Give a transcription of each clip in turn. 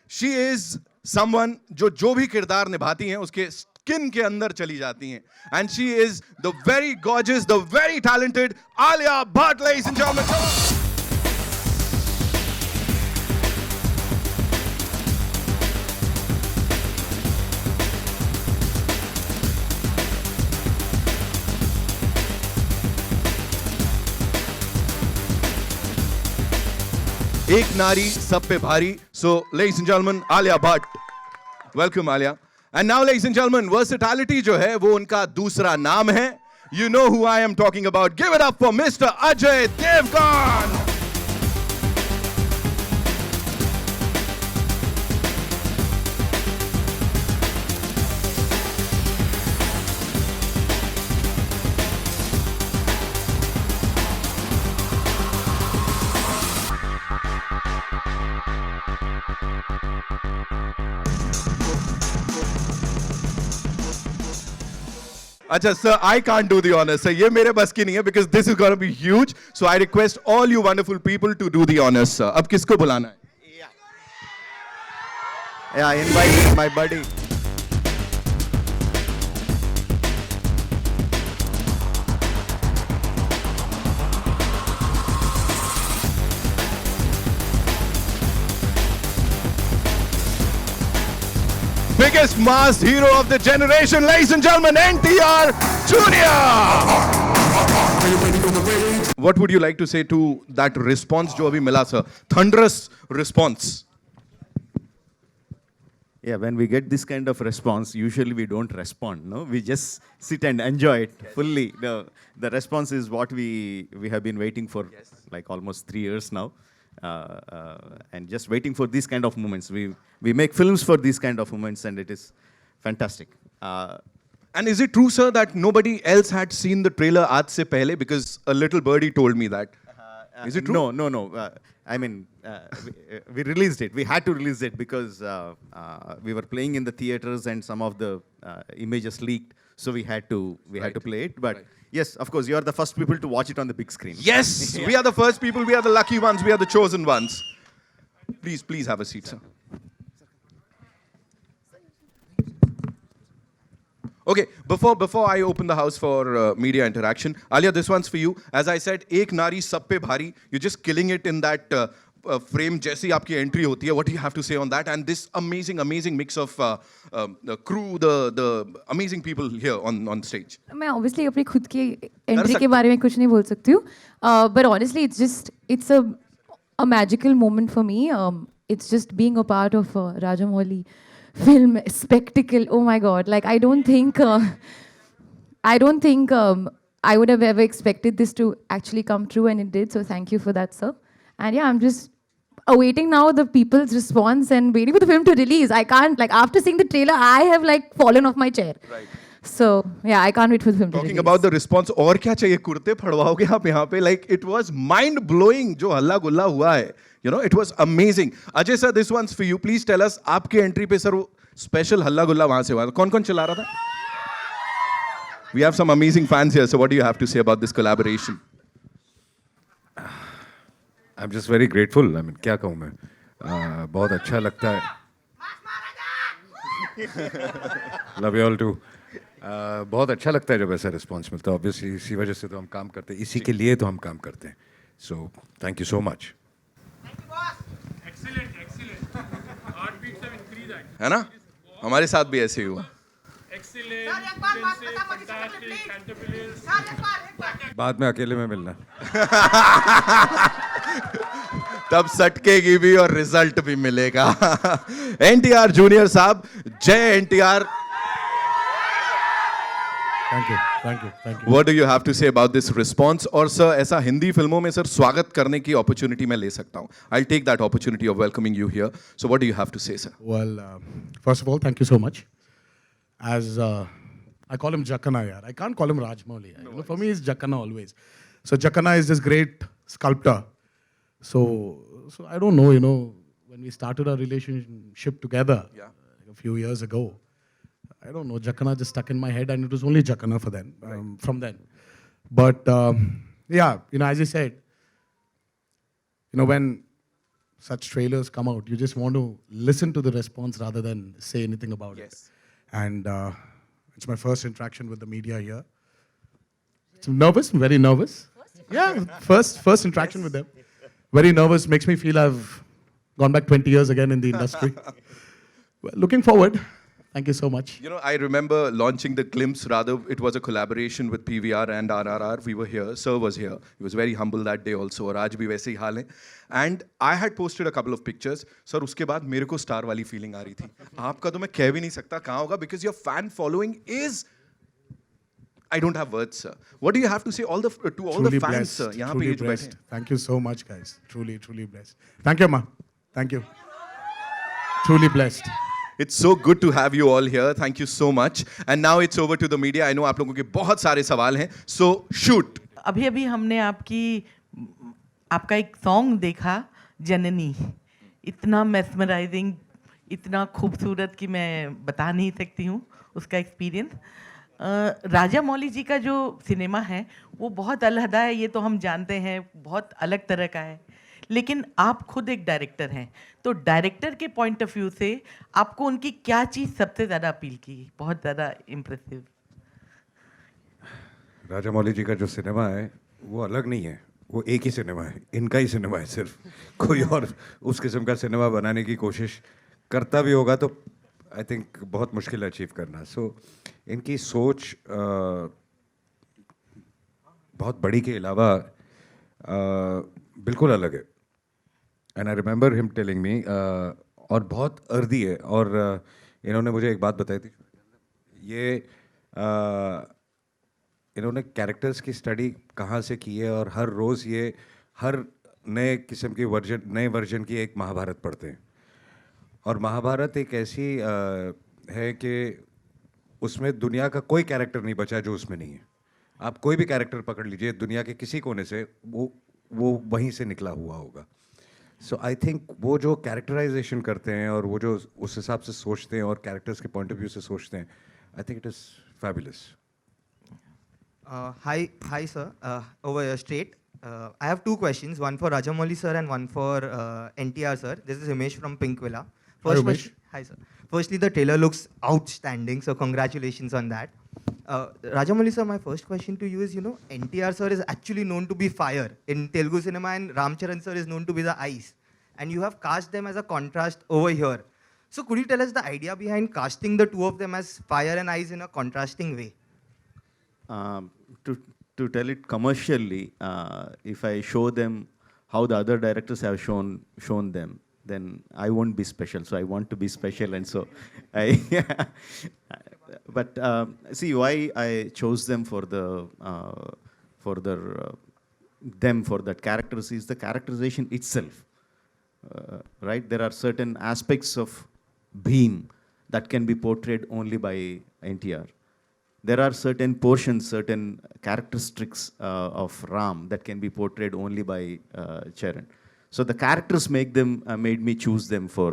She is someone जो भी किरदार निभाती हैं उसके स्किन के अंदर चली जाती हैं. And she is the very gorgeous, the very talented Alia Bhatt, ladies and gentlemen. Come on. एक नारी सब पे भारी. So, ladies and gentlemen, Alia Bhatt. Welcome, Alia. And now, ladies and gentlemen, versatility जो है वो उनका दूसरा नाम है. You know who I am talking about. Give it up for Mr. Ajay Devgan. अच्छा sir, I can't do the honors. Sir, ये मेरे बस की नहीं है because this is going to be huge. So I request all you wonderful people to do the honors, sir. अब किसको बुलाना है? Yeah, invite my buddy. Biggest mass hero of the generation, ladies and gentlemen, NTR Junior. What would you like to say to that response जो अभी मिला sir? Thunderous response. Yeah, when we get this kind of response, usually we don't respond, no? We just sit and enjoy it fully. The response is what we have been waiting for like almost 3 years now. And just waiting for these kind of moments. We make films for these kind of moments and it is fantastic. And is it true, sir, that nobody else had seen the trailer aaj se pehle? Because a little birdie told me that. Is it true? No. I mean, we released it. We had to release it because we were playing in the theaters and some of the images leaked. So we had to play it. But yes, of course, you are the first people to watch it on the big screen. Yes, we are the first people. We are the lucky ones. We are the chosen ones. Please have a seat, sir. Okay, before I open the house for media interaction, Alia, this one's for you. As I said, एक नारी सब पे भारी. You're just killing it in that frame. जैसी आपकी entry होती है, what do you have to say on that? And this amazing mix of the crew, the amazing people here on stage. मैं obviously अपनी खुद की entry के बारे में कुछ नहीं बोल सकती हूँ. But honestly, it's a magical moment for me. It's just being a part of Rajamouli film spectacle. Oh my God! Like I don't think I would have ever expected this to actually come true, and it did. So thank you for that, sir. And yeah, I'm just awaiting now the people's response and waiting for the film to release. I can't, like, after seeing the trailer, I have like fallen off my chair. Right. So yeah, I can't wait for the film to release. Talking about the response, और क्या चाहिए? कुर्ते फड़वाओगे आप यहाँ पे? Like it was mind blowing जो हल्ला गुल्ला हुआ है. You know, it was amazing. Ajay sir, this one's for you. Please tell us, आपके entry पे sir special हल्ला गुल्ला वहाँ से हुआ. कौन चला रहा था? We have some amazing fans here. So what do you have to say about this collaboration? I'm just very grateful. I mean, क्या कहूँ मैं? बहुत अच्छा लगता है. Love you all too. बहुत अच्छा लगता है जब ऐसा response मिलता है. Obviously इसी वजह से तो हम काम करते हैं. इसी के लिए तो हम काम करते हैं. So thank you so much. Excellent. Heartbeats have increased. है ना? हमारे साथ भी ऐसे ही हुआ. बाद में अकेले में मिलना. तब सटकेगी भी और रिजल्ट भी मिलेगा. एनटीआर जूनियर साहब, जय NTR. Thank you. What do you have to say about this response? और सर ऐसा हिंदी फिल्मों में सर स्वागत करने की opportunity मैं ले सकता हूँ. I'll take that opportunity of welcoming you here. So what do you have to say, sir? Well, first of all, thank you so much. As I call him Jakkana, yaar. I can't call him Rajamouli. You know, for me, it's Jakkana always. So Jakkana is this great sculptor. So I don't know, you know, when we started our relationship together a few years ago, I don't know, Jakkana just stuck in my head and it was only Jakkana for then, from then. But yeah, you know, as I said, you know, when such trailers come out, you just want to listen to the response rather than say anything about it. Yes. And it's my first interaction with the media here. So nervous, very nervous. Yeah, first interaction with them. Very nervous, makes me feel I've gone back 20 years again in the industry. Well, looking forward. Thank you so much. You know, I remember launching the Glimpse, rather, it was a collaboration with PVR and RRR. We were here, Sir was here. He was very humble that day also, और आज भी वैसे ही हाल है. And I had posted a couple of pictures. Sir, उसके बाद मेरे को star वाली फीलिंग आ रही थी. आपका तो मैं कह भी नहीं सकता कहाँ होगा, because your fan following is, I don't have words, sir. What do you have to say to all the fans, sir? यहाँ पे Truly ये जो बैठे blessed. हैं. Thank you so much, guys. Truly, truly blessed. Thank you, Ma. Thank you. Truly blessed. It's so good to have you all here. Thank you so much. And now it's over to the media. I know आप लोगों के बहुत सारे सवाल हैं. So shoot. अभी अभी हमने आपका एक सॉन्ग देखा, जननी, इतना मेस्मराइजिंग, इतना खूबसूरत कि मैं बता नहीं सकती हूँ उसका एक्सपीरियंस. राजा मौली जी का जो सिनेमा है वो बहुत अलहदा है, ये तो हम जानते हैं, बहुत अलग तरह का है. लेकिन आप खुद एक डायरेक्टर हैं, तो डायरेक्टर के पॉइंट ऑफ व्यू से आपको उनकी क्या चीज़ सबसे ज़्यादा अपील की, बहुत ज़्यादा इम्प्रेसिव? राजा मौली जी का जो सिनेमा है वो अलग नहीं है, वो एक ही सिनेमा है, इनका ही सिनेमा है. सिर्फ कोई और उस किस्म का सिनेमा बनाने की कोशिश करता भी होगा तो आई थिंक बहुत मुश्किल है अचीव करना. सो इनकी सोच बहुत बड़ी के अलावा बिल्कुल अलग है. And I remember him telling me, और बहुत अर्दी है. और इन्होंने मुझे एक बात बताई थी, ये इन्होंने कैरेक्टर्स की स्टडी कहाँ से की है, और हर रोज़ ये हर नए किस्म की नए वर्जन की एक महाभारत पढ़ते हैं. और महाभारत एक ऐसी है कि उसमें दुनिया का कोई कैरेक्टर नहीं बचा जो उसमें नहीं है. आप कोई भी कैरेक्टर पकड़ लीजिए दुनिया के किसी कोने से, वो वहीं से निकला हुआ होगा. सो आई थिंक वो जो कैरेक्टराइजेशन करते हैं और वो जो उस हिसाब से सोचते हैं और कैरेक्टर्स के पॉइंट ऑफ व्यू से सोचते हैं, I think it is fabulous. Hi, sir. Over here, straight. I have two questions, one for Rajamouli sir and one for NTR sir. This is Himesh from Pink Villa. Hi, Himesh. Hi, sir. Firstly, the trailer looks outstanding, so congratulations on that. Rajamouli sir, my first question to you is, NTR sir is actually known to be fire in Telugu cinema, and Ramcharan sir is known to be the ice. And you have cast them as a contrast over here. So could you tell us the idea behind casting the two of them as fire and ice in a contrasting way? To tell it commercially, if I show them how the other directors have shown them, then I won't be special. So I want to be special, and so but see why I chose them for that characters is the characterization itself. Right? There are certain aspects of Bhim that can be portrayed only by NTR. There are certain portions, certain characteristics of Ram that can be portrayed only by Charan. So the characters made me choose them for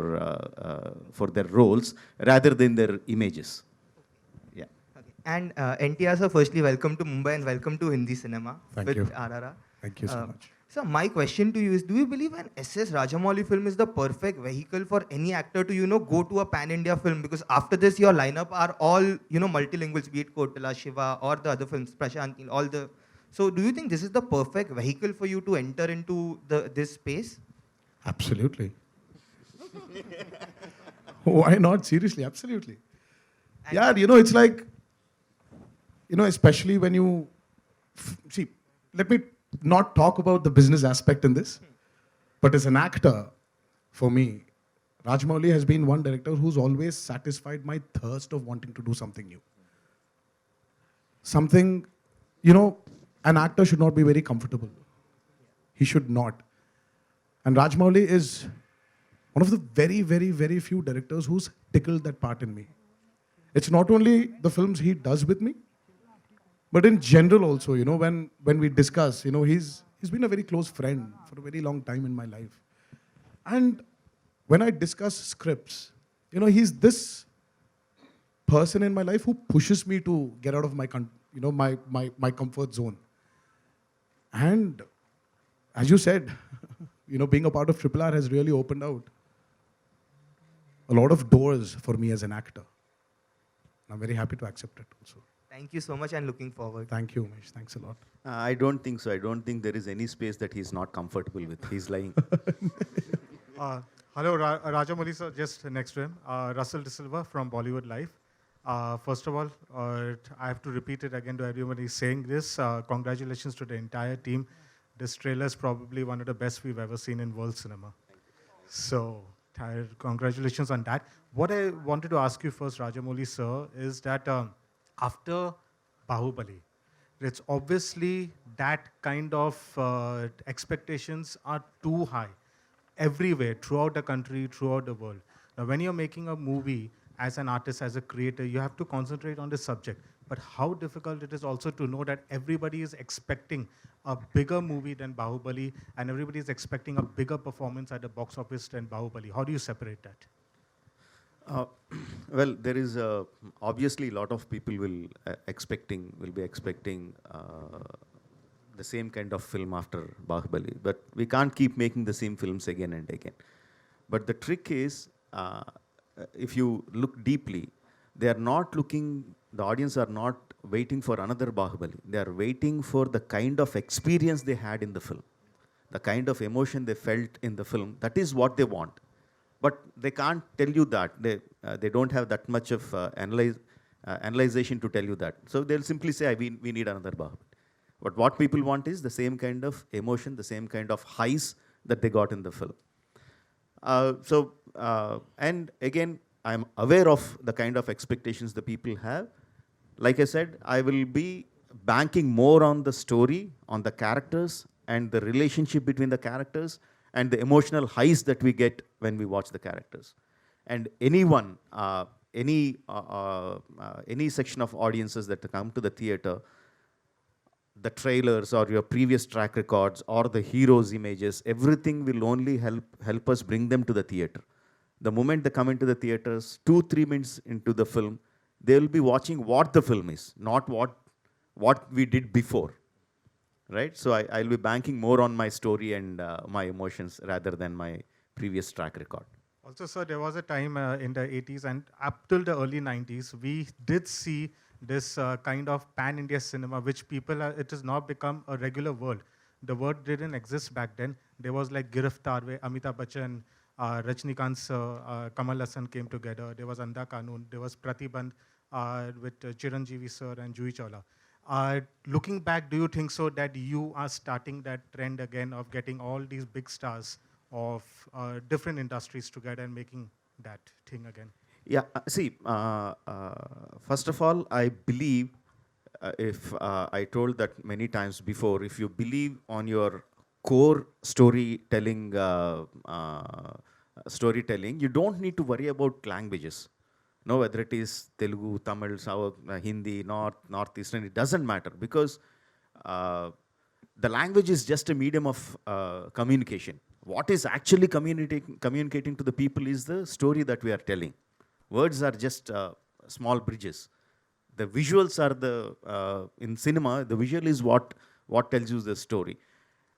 their roles rather than their images. Yeah. Okay. And NTR sir, firstly, welcome to Mumbai and welcome to Hindi cinema Thank with you. RRR. Thank you so much. So my question to you is, do you believe an SS Rajamouli film is the perfect vehicle for any actor to, go to a pan-India film? Because after this, your lineup are all, multilinguals, be it Kotala, Shiva, or the other films, Prashant, all the... So do you think this is the perfect vehicle for you to enter into this space? Absolutely. Why not? Seriously, absolutely. Yeah, it's like, especially when you... See, let me not talk about the business aspect in this, but as an actor, for me, Rajamouli has been one director who's always satisfied my thirst of wanting to do something new. Something, an actor should not be very comfortable. He should not. And Rajamouli is one of the very, very, very few directors who's tickled that part in me. It's not only the films he does with me, but in general also, when we discuss, he's been a very close friend for a very long time in my life. And when I discuss scripts, he's this person in my life who pushes me to get out of my comfort zone. And as you said, being a part of Triple R has really opened out a lot of doors for me as an actor. I'm very happy to accept it also. Thank you so much and looking forward. Thank you, Umesh. Thanks a lot. I don't think so. I don't think there is any space that he's not comfortable with. He's lying. Hello, Rajamouli sir, just next to him. Russell De Silva from Bollywood Live. First of all, I have to repeat it again to everyone who's saying this. Congratulations to the entire team. This trailer is probably one of the best we've ever seen in world cinema. So, congratulations on that. What I wanted to ask you first, Rajamouli sir, is that after Bahubali, it's obviously that kind of expectations are too high everywhere, throughout the country, throughout the world. Now, when you're making a movie as an artist, as a creator, you have to concentrate on the subject. But how difficult it is also to know that everybody is expecting a bigger movie than Bahubali, and everybody is expecting a bigger performance at the box office than Bahubali. How do you separate that? Well, there is obviously a lot of people will be expecting the same kind of film after Bahubali, but we can't keep making the same films again and again. But the trick is, if you look deeply, they are not looking. The audience are not waiting for another Bahubali. They are waiting for the kind of experience they had in the film, the kind of emotion they felt in the film. That is what they want. But they can't tell you that. They don't have that much of analyzation to tell you that. So they'll simply say, we need another Bahubali. But what people want is the same kind of emotion, the same kind of highs that they got in the film. And again, I'm aware of the kind of expectations the people have. Like I said, I will be banking more on the story, on the characters, and the relationship between the characters, and the emotional highs that we get when we watch the characters. And anyone, any section of audiences that come to the theater, the trailers or your previous track records or the heroes' images, everything will only help us bring them to the theater. The moment they come into the theaters, 2-3 minutes into the film, they will be watching what the film is, not what we did before. Right? So I'll be banking more on my story and my emotions rather than my previous track record. Also, sir, there was a time in the 80s and up till the early 90s, we did see this kind of pan-India cinema, which it has now become a regular world. The word didn't exist back then. There was like Giriftar, where Amitabh Bachchan, Rajnikant sir, Kamal Hassan came together. There was Andha Kanun. There was Pratibandh with Chiranjeevi sir and Juhi Chawla. Looking back, do you think so that you are starting that trend again of getting all these big stars of different industries together and making that thing again? Yeah, see, first of all, I believe, if I told that many times before, if you believe on your core storytelling, you don't need to worry about languages. No, whether it is Telugu, Tamil, South, Hindi, Northeastern, it doesn't matter, because the language is just a medium of communication. What is actually communicating to the people is the story that we are telling. Words are just small bridges. The visuals are in cinema, the visual is what tells you the story.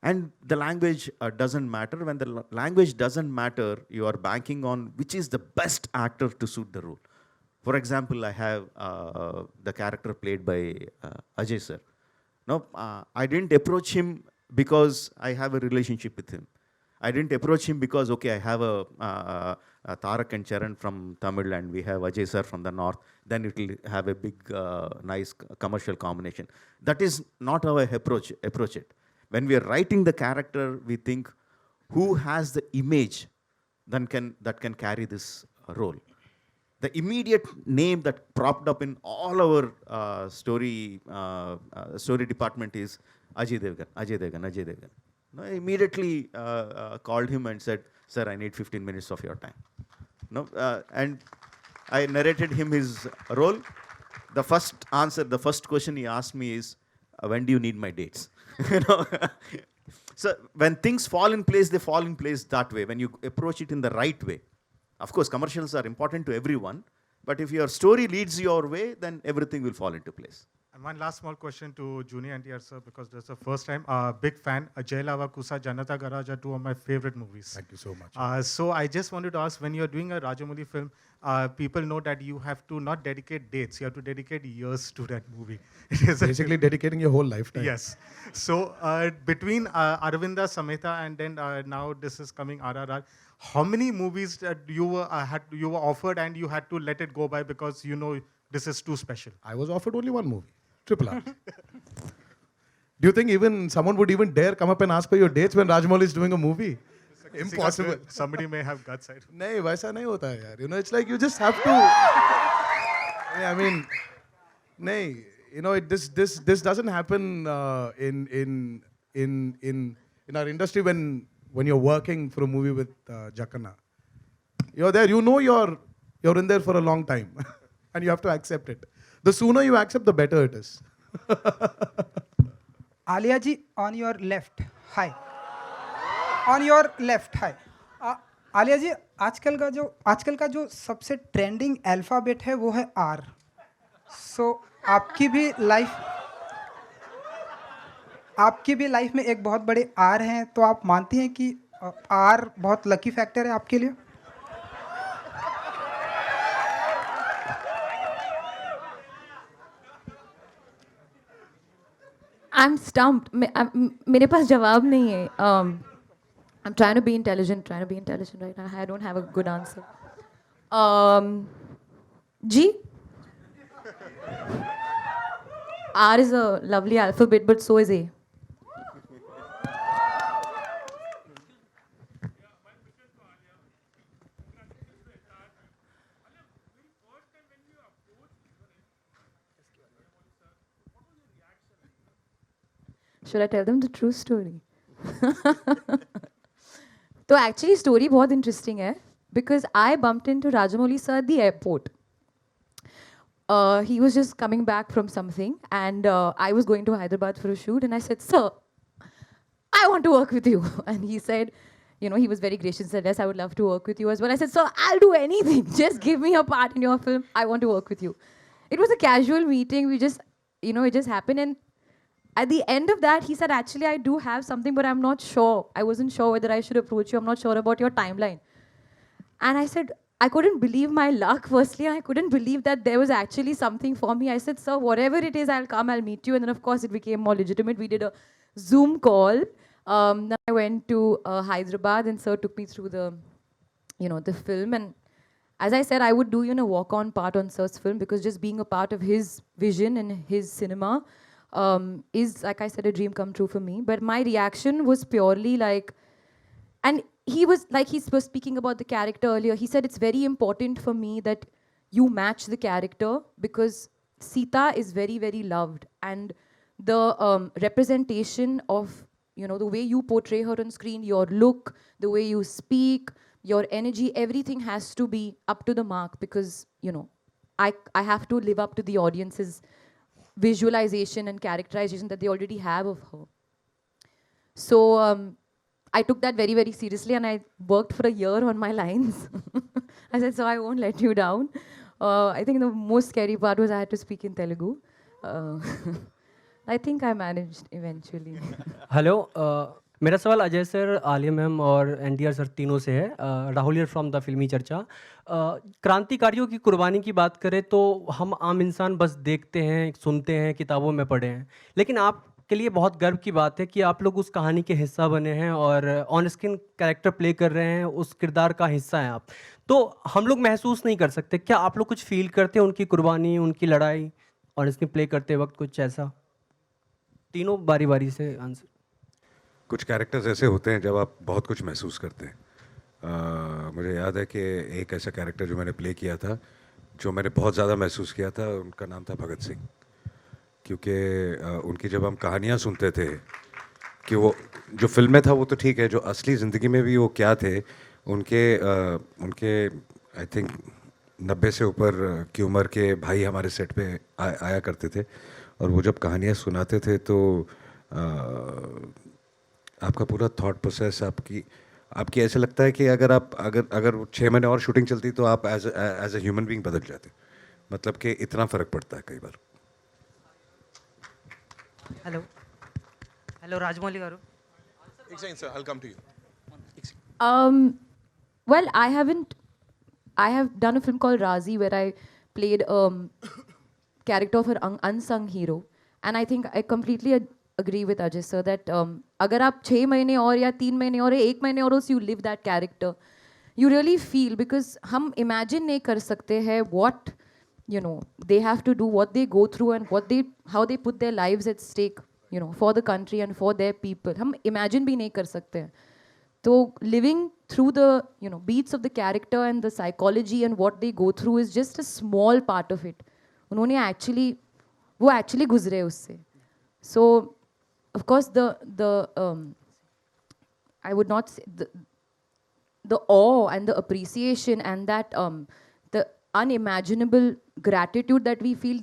And the language doesn't matter. When the language doesn't matter, you are banking on which is the best actor to suit the role. For example, I have the character played by Ajay sir. No, I didn't approach him because I have a relationship with him. I didn't approach him because, okay, I have a Tarak and Charan from Tamil and we have Ajay sir from the north, then it will have a big, nice commercial combination. That is not how I approach it. When we are writing the character, we think, who has the image that can carry this role? The immediate name that propped up in all our story department is Ajay Devgan. No, I immediately called him and said, sir, I need 15 minutes of your time. No, and I narrated him his role. The first question he asked me is, when do you need my dates? You know? So when things fall in place, they fall in place that way, when you approach it in the right way. Of course, commercials are important to everyone, but if your story leads your way, then everything will fall into place. And one last small question to Junior NTR sir, because this is the first time. Big fan. Jai Lava Kusa, Janata Garage are two of my favorite movies. Thank you so much. So I just wanted to ask, when you're doing a Rajamouli film, people know that you have to not dedicate dates, you have to dedicate years to that movie. It is Basically dedicating your whole lifetime. Yes. So between Aravinda Sameta and then now this is coming RRR, how many movies that you were offered and you had to let it go by because you know this is too special? I was offered only one movie, Triple R. Do you think even someone would even dare come up and ask for your dates when Rajamouli is doing a movie? Impossible. Somebody may have guts. नहीं वैसा नहीं होता है यार. You know, it's like you just have to. I mean, नहीं. You know, this doesn't happen in our industry when you're working for a movie with Jackana. You're there. You know you're in there for a long time, and you have to accept it. The sooner you accept, the better it is. Alia ji, on your left. Hi. On your left. Hi. Alia जी, आजकल का जो सबसे trending alphabet है वो है are. सो आपकी भी life में एक बहुत बड़े आर हैं, तो आप मानती हैं कि आर बहुत लकी फैक्टर है आपके लिए? I'm stumped. मेरे पास जवाब नहीं है. I'm trying to be intelligent right now. I don't have a good answer. G. R is a lovely alphabet, but so is A. Should I tell them the true story? तो actually story बहुत interesting है because I bumped into Rajamouli sir at the airport. He was just coming back from something and I was going to Hyderabad for a shoot and I said, "Sir, I want to work with you." And he said, you know, he was very gracious and said, "Yes, I would love to work with you as well." I said, "Sir, I'll do anything. Just give me a part in your film. I want to work with you." It was a casual meeting. We just, you know, it just happened. And at the end of that, he said, "Actually, I do have something, but I'm not sure. I wasn't sure whether I should approach you. I'm not sure about your timeline." And I said, I couldn't believe my luck, firstly. I couldn't believe that there was actually something for me. I said, "Sir, whatever it is, I'll come, I'll meet you." And then, of course, it became more legitimate. We did a Zoom call. Then I went to Hyderabad, and sir took me through the, you know, the film. And as I said, I would do, you know, walk-on part on sir's film because just being a part of his vision and his cinema is, like I said, a dream come true for me. But my reaction was purely like, and he was speaking about the character earlier. He said it's very important for me that you match the character because Sita is very, very loved. And the representation of, you know, the way you portray her on screen, your look, the way you speak, your energy, everything has to be up to the mark because, you know, I have to live up to the audience's visualization and characterization that they already have of her. So I took that very, very seriously and I worked for a year on my lines. I said, "So I won't let you down." I think the most scary part was I had to speak in Telugu. I think I managed eventually. Hello मेरा सवाल Ajay sir, Alia ma'am और NTR sir तीनों से है. Rahul here from the फिल्मी चर्चा. क्रांतिकारियों की कुर्बानी की बात करें तो हम आम इंसान बस देखते हैं, सुनते हैं, किताबों में पढ़े हैं, लेकिन आपके लिए बहुत गर्व की बात है कि आप लोग उस कहानी के हिस्सा बने हैं और ऑन स्क्रीन कैरेक्टर प्ले कर रहे हैं, उस किरदार का हिस्सा हैं आप. तो हम लोग महसूस नहीं कर सकते, क्या आप लोग कुछ फील करते हैं उनकी कुर्बानी, उनकी लड़ाई ऑन स्क्रीन प्ले करते वक्त, कुछ ऐसा? तीनों बारी बारी से आंसर. कुछ कैरेक्टर्स ऐसे होते हैं जब आप बहुत कुछ महसूस करते हैं. मुझे याद है कि एक ऐसा कैरेक्टर जो मैंने प्ले किया था, जो मैंने बहुत ज़्यादा महसूस किया था, उनका नाम था भगत सिंह. क्योंकि उनकी जब हम कहानियाँ सुनते थे कि वो जो फिल्म में था वो तो ठीक है, जो असली ज़िंदगी में भी वो क्या थे, उनके आई थिंक 90 से ऊपर की उम्र के भाई हमारे सेट पे आया करते थे और वो जब कहानियाँ सुनाते थे तो आपका पूरा थॉट प्रोसेस आपकी ऐसे लगता है कि अगर 6 महीने और शूटिंग चलती तो आप एज अ ह्यूमन बीइंग बदल जाते. मतलब कि इतना फ़र्क पड़ता है कई बार. హలో హలో రాజమౌళి గారు Sir, I'll come to you. Well, I haven't. I have done a film called Razi where I played character of an unsung hero, and I think I completely agree with Ajay sir that अगर आप 6 महीने और या 3 महीने और 1 महीने और you live that character, you really feel because हम imagine नहीं कर सकते हैं what you know they have to do, what they go through, and how they put their lives at stake, you know, for the country and for their people. हम imagine भी नहीं कर सकते हैं. So living through the beats of the character and the psychology and what they go through is just a small part of it. उन्होंने वो actually गुजरे उससे. So of course the I would not say the awe and the appreciation and that the unimaginable gratitude that we feel,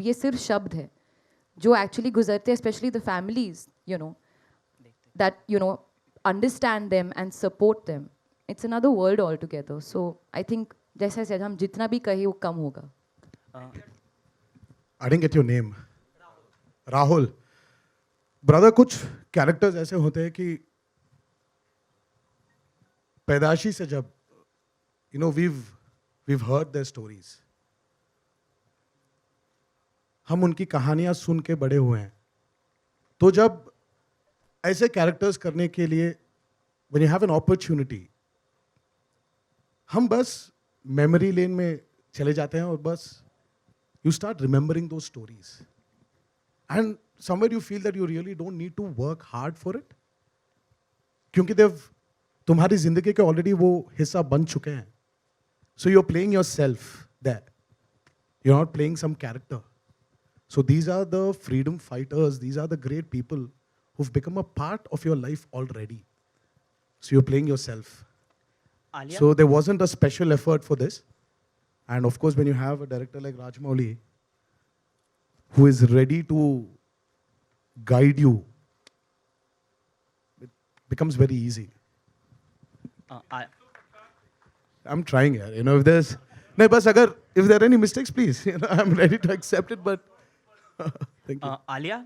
ये सिर्फ शब्द है जो actually गुजरते, especially the families, that understand them and support them. It's another world altogether. So I think जैसे said, हम जितना भी कहे वो कम होगा. I didn't get your name. Rahul. Brother, कुछ कैरेक्टर्स ऐसे होते हैं कि पैदाशी से जब we've heard their stories, हम उनकी कहानियां सुन के बड़े हुए हैं. तो जब ऐसे कैरेक्टर्स करने के लिए when you have an opportunity, हम बस मेमोरी लेन में चले जाते हैं और बस you start remembering those stories, and somewhere you feel that you really don't need to work hard for it, क्योंकि तुम्हारी जिंदगी के ऑलरेडी वो हिस्सा बन चुके हैं. So you're playing yourself there. You're not playing some character. So these are the freedom fighters. These are the great people who've become a part of your life already. So you're playing yourself. Alia? So there wasn't a special effort for this. And of course, when you have a director like Rajamouli, who is ready to guide you, it becomes very easy. I'm trying here. If there's... No, but if there are any mistakes, please. I'm ready to accept it, but... Thank you. Alia,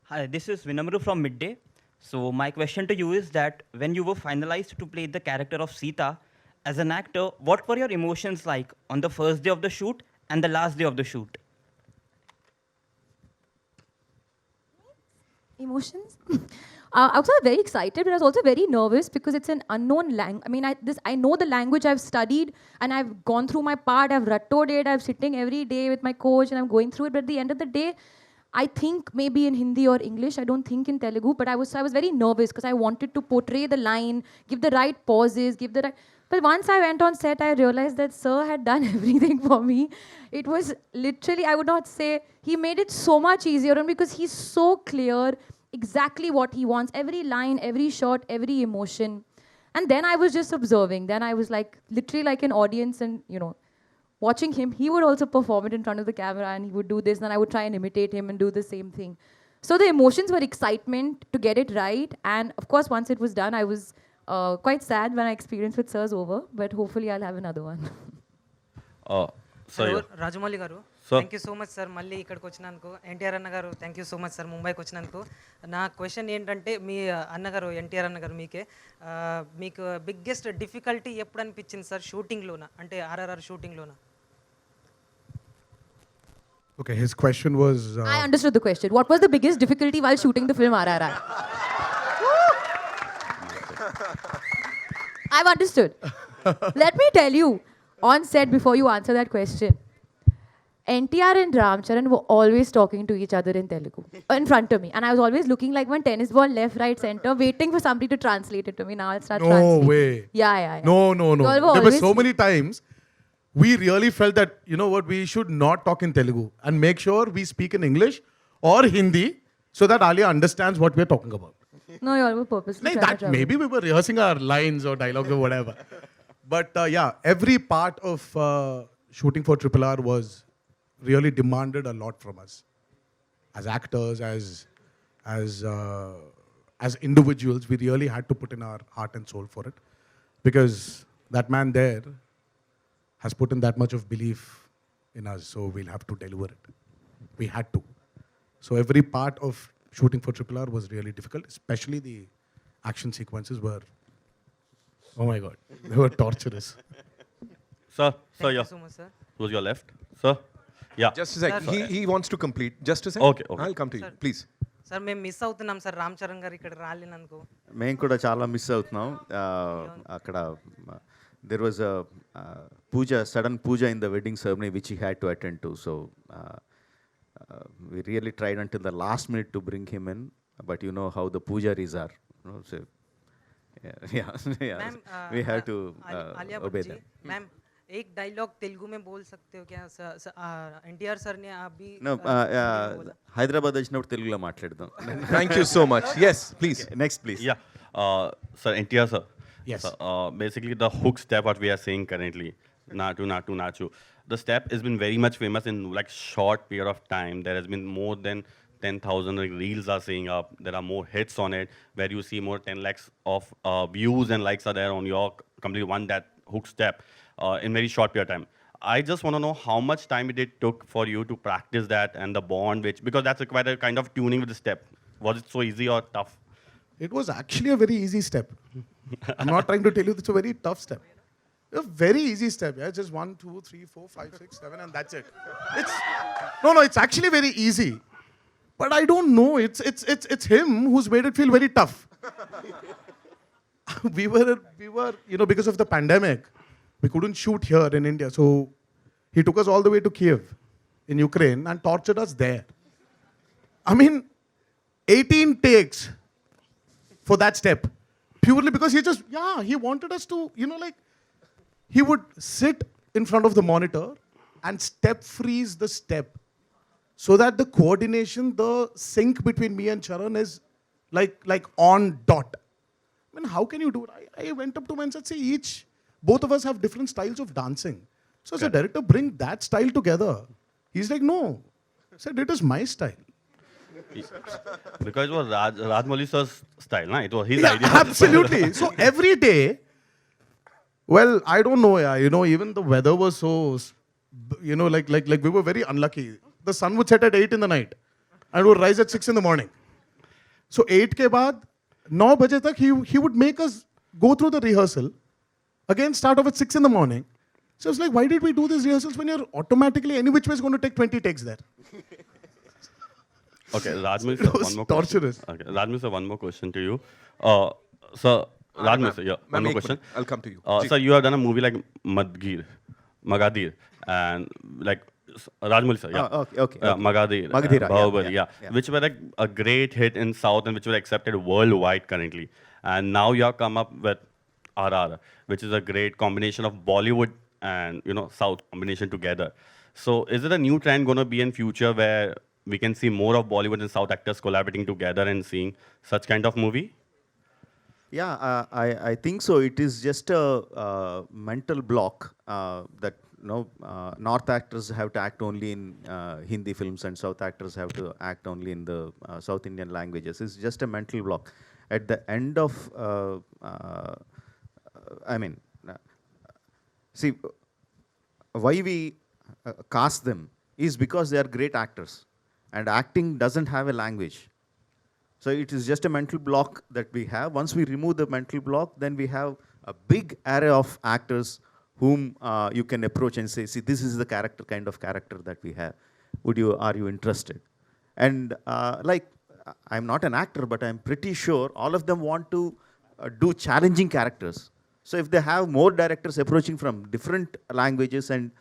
hi, this is Vinamru from Midday. So my question to you is that when you were finalized to play the character of Sita, as an actor, what were your emotions like on the first day of the shoot and the last day of the shoot? Emotions? I was very excited, but I was also very nervous because it's an unknown language. I mean, I know the language, I've studied, and I've gone through my part, I've rattoed it, I'm sitting every day with my coach, and I'm going through it. But at the end of the day, I think maybe in Hindi or English, I don't think in Telugu, but I was very nervous because I wanted to portray the line, give the right pauses, But once I went on set, I realized that Sir had done everything for me. It was literally, I would not say, he made it so much easier on me because he's so clear exactly what he wants, every line, every shot, every emotion. And then I was just observing. Then I was like, literally like an audience and, watching him. He would also perform it in front of the camera and he would do this, and then I would try and imitate him and do the same thing. So the emotions were excitement to get it right. And of course, once it was done, I was quite sad when I experienced with Sir's over, but hopefully I'll have another one. Rajamouli గారు thank you so much sir మళ్ళీ ఇక్కడికి వచ్చినందుకు. ఎన్టీఆర్ అన్న గారు thank you so much sir ముంబైకి వచ్చినందుకు. నా question ఏంటంటే మీ అన్నగారు ఎన్టీఆర్ అన్న గారు మీకు బిగ్గెస్ట్ డిఫికల్టీ ఎప్పుడు అనిపించింది సార్ షూటింగ్లోన, అంటే RRR షూటింగ్లోన? Okay, his question was... I understood the question. What was the biggest difficulty while shooting the film RRR? I've understood. Let me tell you, on set before you answer that question, NTR and Ram Charan were always talking to each other in Telugu in front of me. And I was always looking like one tennis ball, left, right, center, waiting for somebody to translate it to me. Now I'll start translating. No way. Yeah. No. You all were There were so always- many times we really felt that, we should not talk in Telugu and make sure we speak in English or Hindi so that Alia understands what we're talking about. No, you all were purposely Like trying to that, trouble. maybe we were rehearsing our lines or dialogues or whatever. But yeah, every part of shooting for Triple R was really demanded a lot from us. As actors, as individuals, we really had to put in our heart and soul for it. Because that man there has put in that much of belief in us, so we'll have to deliver it. We had to. So every part of shooting for Triple R was really difficult, especially the action sequences were, oh my God, they were torturous. Sir, Thank yeah. you so much, sir. Who's your left? Sir? Yeah. Just a sec. He wants to complete. Just a sec. Okay, okay. I'll come to you. Sir. Please. Sir మేము miss అవుతున్నాం sir Ram Charan garu ఇక్కడ రాలేనందుకు మేము కూడా చాలా miss అవుతున్నాం అక్కడ there was puja sudden puja in the wedding ceremony which he had to attend to so we really tried until the last minute to bring him in, but you know how the pujaris are. You know, so, yeah. Ma'am We have to Alia obey Bhatt ji them. Ma'am एक dialogue Telugu में बोल सकते हो क्या NTR sir ने अभी No, Hyderabad వచ్చినప్పుడు తెలుగులో మాట్లాడదాం. Thank you so much. Yes, please. Next, please. Yeah. Sir, NTR, sir. Yes. So, basically, the hook step what we are saying currently, Natu, Natu, Nachu. The step has been very much famous in like short period of time. There has been more than 10,000 like, reels are saying up. There are more hits on it where you see more 10 lakhs of views and likes are there on your complete one that hook step in very short period of time. I just want to know how much time it took for you to practice that and the bond which, because that's required a kind of tuning with the step. Was it so easy or tough? It was actually a very easy step. I'm not trying to tell you it's a very tough step. A very easy step, yeah. Just 1, 2, 3, 4, 5, 6, 7, and that's it. It's no, it's actually very easy. But I don't know. It's him who's made it feel very tough. we were, you know, because of the pandemic, we couldn't shoot here in India. So he took us all the way to Kiev in Ukraine and tortured us there. I mean, 18 takes for that step. Purely because he wanted us to, you know, like, he would sit in front of the monitor and step freeze the step so that the coordination, the sync between me and Charan is like on dot. I mean, how can you do it? I went up to him and said, see, both of us have different styles of dancing. So as a director, bring that style together. He's like, no. I said, it is my style. Because it was Rajmouli sir's style, na? It was his Yeah, idea. absolutely. So every day, well, I don't know, yeah. You know, even the weather was so, you know, like we were very unlucky. The sun would set at 8 in the night and would rise at 6 in the morning. So 8 ke baad, 9 baje tak, he would make us go through the rehearsal. Again, start off at 6 in the morning. So it's like, why did we do these rehearsals when you're automatically any which way is going to take 20 takes there? Okay, Rajmouli It sir, was one more torturous. question. Okay, Rajmouli sir, one more question to you. Sir, Rajmouli sir, yeah, one more question. I'll come to you. Sir, you have done a movie like Magadir, and like Rajmouli sir, yeah. Okay. Magadir, Magadhira, yeah, Bahubali, yeah, yeah, which were like a great hit in South and which were accepted worldwide currently. And now you have come up with RR, which is a great combination of Bollywood and, you know, South combination together. So is it a new trend going to be in future where we can see more of Bollywood and South actors collaborating together and seeing such kind of movie? Yeah, I think so. It is just a mental block that North actors have to act only in Hindi films and South actors have to act only in the South Indian languages. It's just a mental block. At the end of, see, why we cast them is because they are great actors. And acting doesn't have a language. So it is just a mental block that we have. Once we remove the mental block, then we have a big array of actors whom you can approach and say, see, this is the kind of character that we have. Are you interested? And I'm not an actor, but I'm pretty sure all of them want to do challenging characters. So if they have more directors approaching from different languages and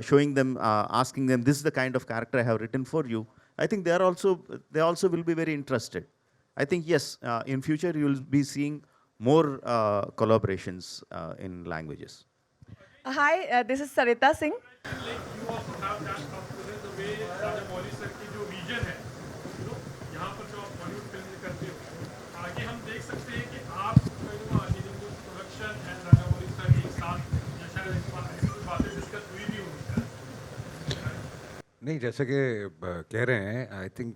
showing them, asking them, this is the kind of character I have written for you, I think they also will be very interested. I think, yes, in future you will be seeing more collaborations in languages. Hi, this is Sarita Singh. नहीं, जैसे कि कह रहे हैं, I think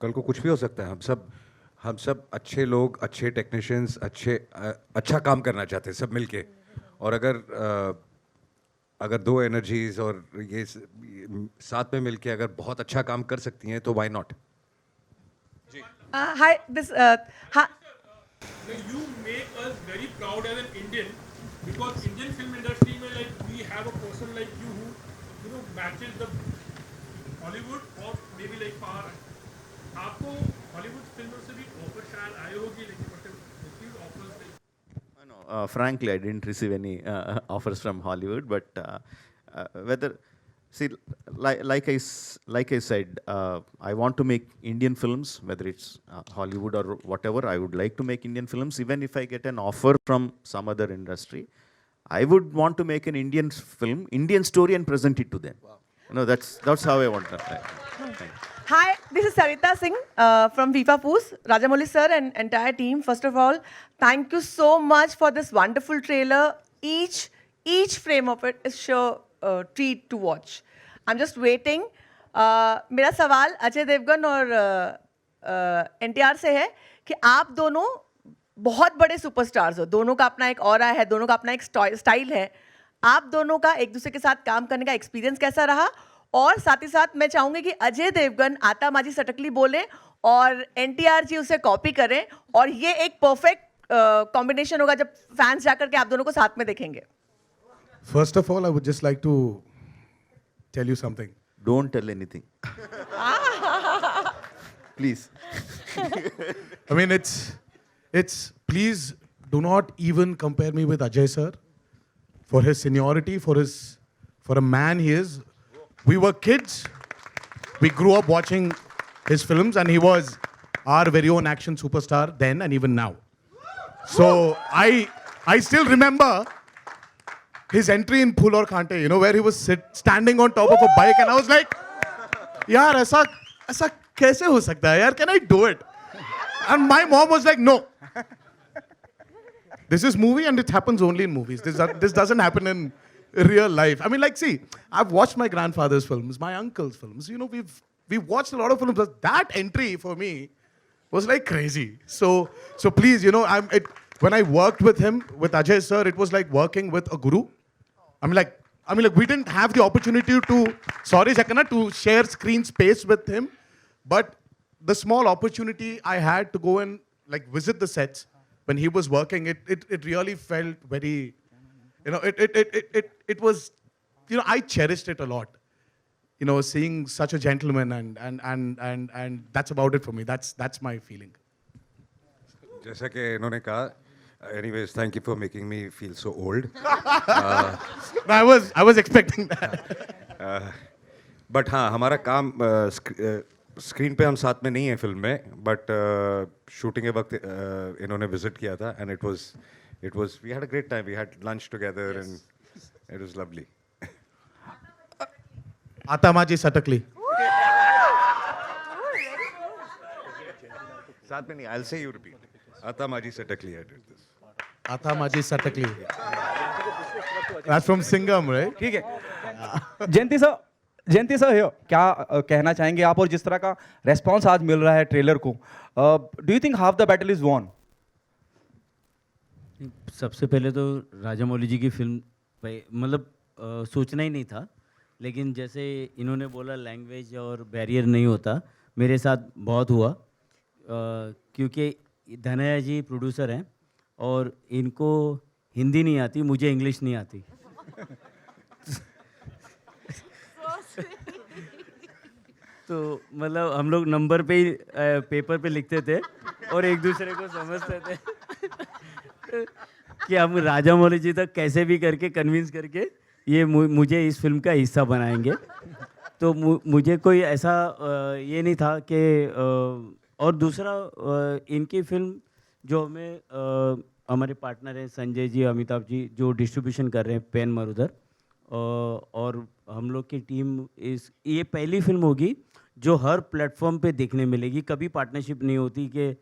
कल को कुछ भी हो सकता है. हम सब अच्छे लोग, अच्छे टेक्नीशियंस, अच्छा काम करना चाहते हैं सब मिलके. और अगर दो एनर्जीज और ये साथ में मिलके अगर बहुत अच्छा काम कर सकती हैं तो why not. Hi, hi. You make us very proud as an Indian because Indian film industry में like we have a person like you who matches the Hollywood or maybe like far. आपको Hollywood फिल्मों से भी offer शायद आए होगी लेकिन Frankly, I didn't receive any offers from Hollywood, but whether, see, like I said, I want to make Indian films, whether it's Hollywood or whatever. I would like to make Indian films. Even if I get an offer from some other industry, I would want to make an Indian film, Indian story, and present it to them. Wow. That's how I want to. Thank you. Hi, this is Sarita Singh from FIFA Poos, Rajamouli sir and entire team. First of all, thank you so much for this wonderful trailer. Each frame of it is sure treat to watch. I'm just waiting. मेरा सवाल अजय देवगन और NTR से है कि आप दोनों बहुत बड़े सुपरस्टार्स हो, दोनों का अपना एक ऑरा है, दोनों का अपना एक स्टाइल है. आप दोनों का एक दूसरे के साथ काम करने का एक्सपीरियंस कैसा रहा? और साथ ही साथ मैं चाहूंगी कि अजय देवगन आता माजी सटकली बोले और NTR जी उसे कॉपी करें और ये एक परफेक्ट कॉम्बिनेशन होगा जब फैंस जाकर के आप दोनों को साथ में देखेंगे. First of all, I would just like to tell you something. Don't tell anything. Please. I mean, it's please do not even compare me with Ajay sir for his seniority, for a man he is. We were kids. We grew up watching his films, and he was our very own action superstar then and even now. So I still remember his entry in Phul Aur Kante, where he was standing on top of a bike, and I was like, yaar, aisa kaise ho sakta hai, yaar, can I do it? And my mom was like, no. This is movie and it happens only in movies. This doesn't happen in real life. I mean, like, see, I've watched my grandfather's films, my uncle's films. We've watched a lot of films. But that entry for me was like crazy. So please, when I worked with him, with Ajay sir, it was like working with a guru. I mean, like we didn't have the opportunity to share screen space with him, but the small opportunity I had to go and like visit the sets when he was working, it really felt very, it was, I cherished it a lot. Seeing such a gentleman and that's about it for me. That's my feeling. जैसा कि इन्होंने कहा, anyways, thank you for making me feel so old. I was expecting that. But हाँ, हमारा काम screen पे हम साथ में नहीं है फिल्म में, बट शूटिंग के वक्त इन्होंने विजिट किया था, and it was we had a great time. We had lunch together, and it was lovely. Atamaji Satakli. साथ में नहीं, I'll say you repeat. Atamaji Satakli I did this. Atamaji Satakli. That's from Singham, right? ठीक है. जयंती sir क्या कहना चाहेंगे आप, और जिस तरह का रेस्पॉन्स आज मिल रहा है ट्रेलर को, do you think half the battle is won? सबसे पहले तो राजामौली जी की फिल्म मतलब सोचना ही नहीं था, लेकिन जैसे इन्होंने बोला लैंग्वेज और बैरियर नहीं होता, मेरे साथ बहुत हुआ, क्योंकि धनया जी प्रोड्यूसर हैं और इनको हिंदी नहीं आती, मुझे इंग्लिश नहीं आती. तो मतलब हम लोग नंबर पे ही पेपर पे लिखते थे और एक दूसरे को समझते थे कि हम राजामौली जी तक कैसे भी करके कन्विंस करके ये मुझे इस फिल्म का हिस्सा बनाएंगे. तो मुझे कोई ऐसा ये नहीं था कि और दूसरा इनकी फिल्म जो हमें हमारे पार्टनर हैं संजय जी, अमिताभ जी, जो डिस्ट्रीब्यूशन कर रहे हैं पेन मरुधर, और हम लोग की टीम ये पहली फिल्म होगी जो हर प्लेटफॉर्म पे देखने मिलेगी. कभी पार्टनरशिप नहीं होती कि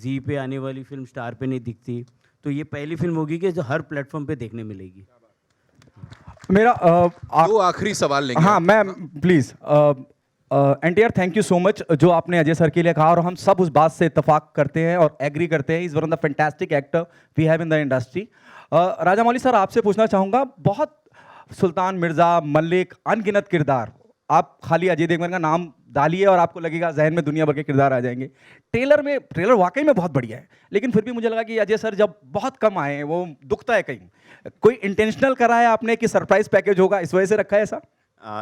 जी पे आने वाली फिल्म स्टार पे नहीं दिखती, तो ये पहली फिल्म होगी कि जो हर प्लेटफॉर्म पे देखने मिलेगी. मेरा दो आखिरी सवाल लेंगे. हाँ, मैं please NTR, thank you so much जो आपने अजय सर के लिए कहा, और हम सब उस बात से इत्तेफाक करते हैं और एग्री करते हैं. Is one of the fantastic actor we have in the industry. Rajamouli sir, आपसे पूछना चाहूँगा, बहुत सुल्तान मिर्ज़ा, मलिक, अनगिनत किरदार आप खाली अजय देवगन का नाम डालिए और आपको लगेगा जहन में दुनिया भर के किरदार आ जाएंगे। ट्रेलर वाकई में बहुत बढ़िया है, लेकिन फिर भी मुझे लगा कि अजय सर जब बहुत कम आए हैं वो दुखता है कहीं। कोई इंटेंशनल करा है आपने कि सरप्राइज पैकेज होगा, इस वजह से रखा है ऐसा?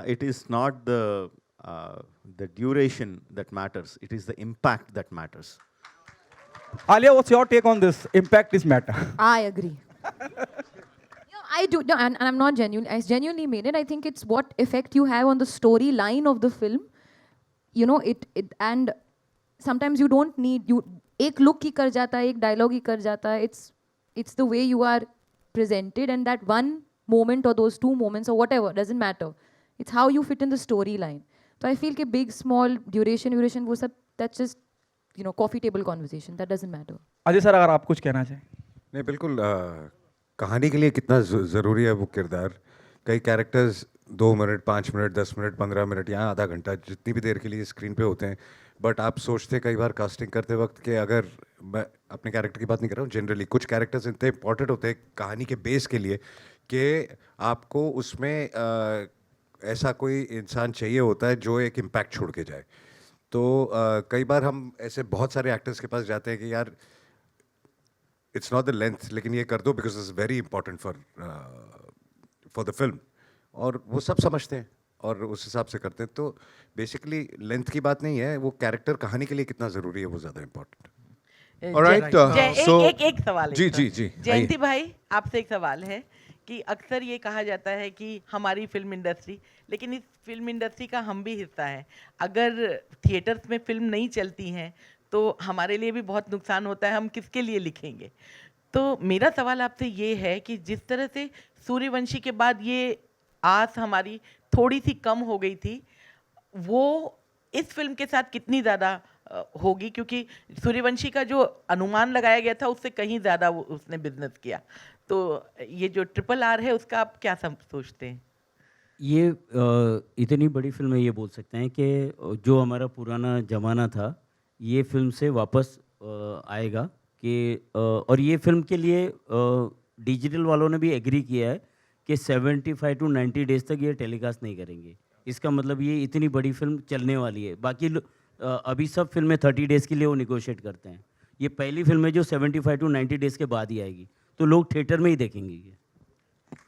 It is not the duration that matters. It is the impact that matters. Alia, what's your take on this? Impact is matter. I agree. I do, no, and I'm not genuine. I genuinely mean it. I think it's what effect you have on the storyline of the film. You know, and sometimes you don't need, एक look ही कर जाता है, एक dialogue ही कर जाता है. It's the way you are presented, and that one moment or those two moments or whatever, doesn't matter. It's how you fit in the storyline. So I feel कि big, small, duration, वो सब, that's just, you know, coffee table conversation. That doesn't matter. Ajay sir, अगर आप कुछ कहना चाहें? नहीं, बिल्कुल कहानी के लिए कितना ज़रूरी है वो किरदार। कई characters 2 minute, 5 minute, 10 minute, 15 minute या आधा घंटा, जितनी भी देर के लिए स्क्रीन पे होते हैं, बट आप सोचते कई बार कास्टिंग करते वक्त कि अगर मैं अपने कैरेक्टर की बात नहीं कर रहा हूँ, जनरली कुछ कैरेक्टर्स इतने इंपॉर्टेंट होते हैं कहानी के बेस के लिए कि आपको उसमें ऐसा कोई इंसान चाहिए होता है जो एक इम्पैक्ट छोड़ के जाए। तो कई बार हम ऐसे बहुत सारे एक्टर्स के पास जाते हैं कि यार इट्स नॉट द लेंथ, लेकिन ये कर दो because it's very important for the film, और वो सब समझते हैं और उस हिसाब से करते हैं। तो बेसिकली लेंथ की बात नहीं है, वो कैरेक्टर कहानी के लिए कितना ज़रूरी है वो ज़्यादा इम्पोर्टेंट है। Alright, so एक सवाल है। जी जयंती भाई, आपसे एक सवाल है कि अक्सर ये कहा जाता है कि हमारी फिल्म इंडस्ट्री, लेकिन इस फिल्म इंडस्ट्री का हम भी हिस्सा है। अगर थिएटर्स में फिल्म नहीं चलती हैं तो हमारे लिए भी बहुत नुकसान होता है, हम किसके लिए लिखेंगे? तो मेरा सवाल आपसे ये है कि जिस तरह से सूर्यवंशी के बाद ये आस हमारी थोड़ी सी कम हो गई थी, वो इस फिल्म के साथ कितनी ज़्यादा होगी? क्योंकि सूर्यवंशी का जो अनुमान लगाया गया था उससे कहीं ज़्यादा उसने बिजनेस किया। तो ये जो RRR है उसका आप क्या सोचते हैं? ये इतनी बड़ी फिल्म है, ये बोल सकते हैं कि जो हमारा पुराना ज़माना था ये फिल्म से वापस आएगा कि और ये फिल्म के लिए डिजिटल वालों ने भी एग्री किया है कि 75 to 90 डेज तक ये टेलीकास्ट नहीं करेंगे। इसका मतलब ये इतनी बड़ी फिल्म चलने वाली है। बाकी अभी सब फिल्में 30 डेज़ के लिए वो निगोशिएट करते हैं, ये पहली फिल्म है जो 75 to 90 डेज़ के बाद ही आएगी, तो लोग थिएटर में ही देखेंगे ये।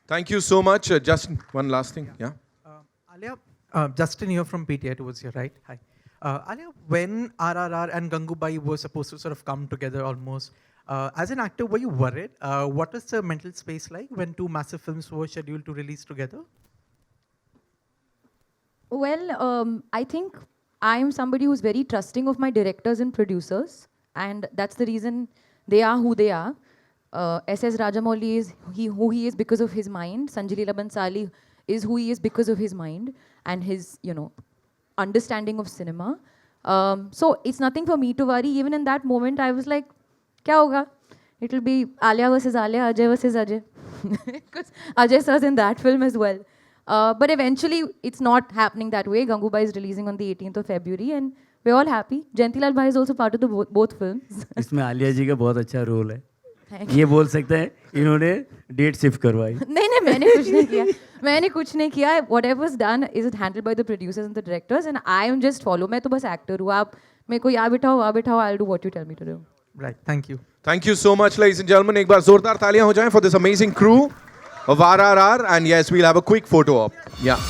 Thank you so much. Justin, one last thing. Yeah. Alia, Justin here from PTI towards your right. Hi. Alia, when RRR and Gangubai were supposed to sort of come together almost, as an actor, were you worried? What was the mental space like when two massive films were scheduled to release together? Well, I think I am somebody who's very trusting of my directors and producers, and that's the reason they are who they are. S.S. Rajamouli is who he is because of his mind. Sanjay Leela Bhansali is who he is because of his mind and his, you know, understanding of cinema. So it's nothing for me to worry. Even in that moment, I was like, kya hoga? It'll be Alia versus Alia, Ajay versus Ajay. Because Ajay sir's in that film as well. But eventually, it's not happening that way. Gangubai is releasing on the 18th of February, and we're all happy. Jayantilal Bhai is also part of the both films. इसमें आलिया जी का बहुत अच्छा role है, ये बोल सकते हैं इन्होंने डेट शिफ्ट करवाई। नहीं, मैंने कुछ नहीं किया। Whatever's done is handled by the producers and the directors, and I am just follow. मैं तो बस actor हूँ। आप मेरे को यहाँ बिठाओ, I'll do what you tell me to do. Right. Thank you. Thank you so much, ladies and gentlemen. एक बार जोरदार तालियां हो जाएं for this amazing crew of RRR, and yes, we'll have a quick photo op. Yeah.